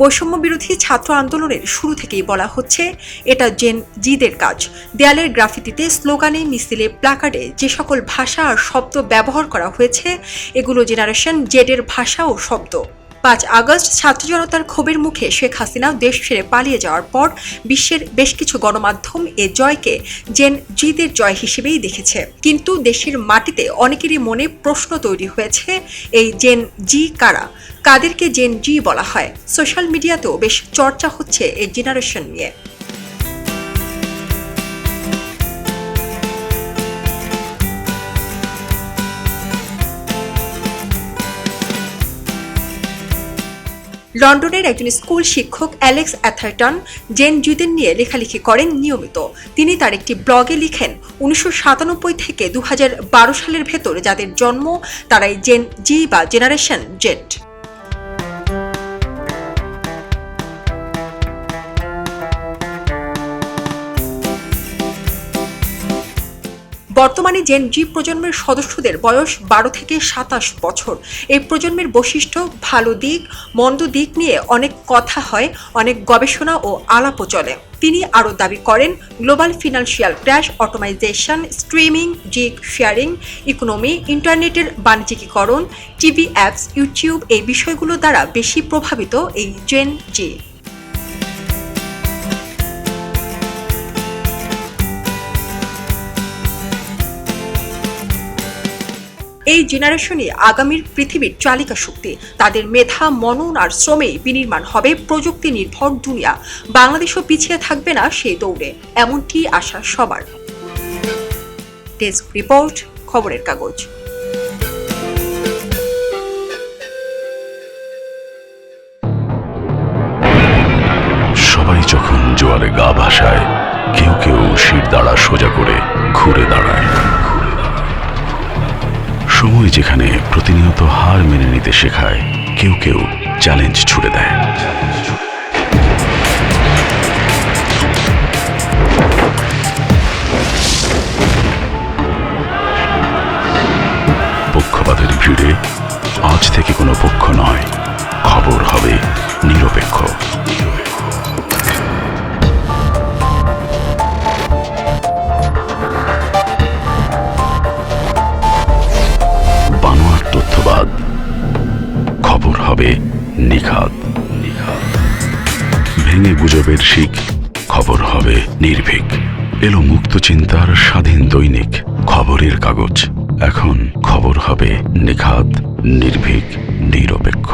বৈষম্য বিরোধী ছাত্র আন্দোলনের শুরু থেকেই বলা হচ্ছে এটা জেন জিদের কাজ। দেয়ালের গ্রাফিতিতে, স্লোগানে, মিছিলে, প্ল্যাকার্ডে যে সকল ভাষা আর শব্দ ব্যবহার করা হয়েছে এগুলো জেনারেশন জেডের ভাষা ও শব্দ। 5 আগস্ট ছাত্র জনতার ক্ষোভের মুখে শেখ হাসিনা দেশ ছেড়ে পালিয়ে যাওয়ার পর বিশ্বের বেশ কিছু গণমাধ্যম এ জয়কে জেন জিদের জয় হিসেবেই দেখেছে। কিন্তু দেশের মাটিতে অনেকেরই মনে প্রশ্ন তৈরি হয়েছে, এই জেন জি কারা, কাদেরকে জেন জি বলা হয়? সোশ্যাল মিডিয়াতেও বেশ চর্চা হচ্ছে এই জেনারেশন নিয়ে। লন্ডনের একজন স্কুল শিক্ষক অ্যালেক্স অ্যাথারটন জেন জিদের নিয়ে লেখালেখি করেন নিয়মিত। তিনি তার একটি ব্লগে লিখেন, 1997 থেকে 2012 সালের ভেতর যাদের জন্ম তারাই জেন জি বা জেনারেশন জেড। বর্তমানে জেন জি প্রজন্মের সদস্যদের বয়স 12 থেকে 27 বছর। এই প্রজন্মের বৈশিষ্ট্য, ভালো দিক, মন্দ দিক নিয়ে অনেক কথা হয়, অনেক গবেষণা ও আলাপও চলে। তিনি আরও দাবি করেন, global financial crash, automisation, streaming, gig sharing economy, ইন্টারনেটের বাণিজ্যিকীকরণ, টিভি অ্যাপস, ইউটিউব এই বিষয়গুলো দ্বারা বেশি প্রভাবিত এই জেন জি। এই জেনারেশনই আগামীর পৃথিবীর চালিকা শক্তি। তাদের মেধা, মনন আর শ্রমেই বিনির্মাণ হবে প্রযুক্তি নির্ভর দুনিয়া। বাংলাদেশও পিছিয়ে থাকবে না সেই দৌড়ে, এমনটি আশা সবার। ডেস্ক রিপোর্ট, খবরের কাগজ। সবাই যখন জোয়ারে গা ভাসায়, কেউ কেউ শির দাঁড়া সোজা করে ঘুরে দাঁড়ায়। সময় যেখানে প্রতিনিয়ত হার মেনে নিতে শেখায়, কেউ কেউ চ্যালেঞ্জ ছুড়ে দেয়। পক্ষপাতের ভিড়ে আজ থেকে কোনো পক্ষ নয়, খবর হবে নিরপেক্ষ। তথ্যবাদ, খবর হবে নিখাত। ভেঙে গুজবের শিক, খবর হবে নির্ভীক। এলো মুক্ত চিন্তার স্বাধীন দৈনিক খবরের কাগজ। এখন খবর হবে নিখাত, নির্ভীক, নিরপেক্ষ।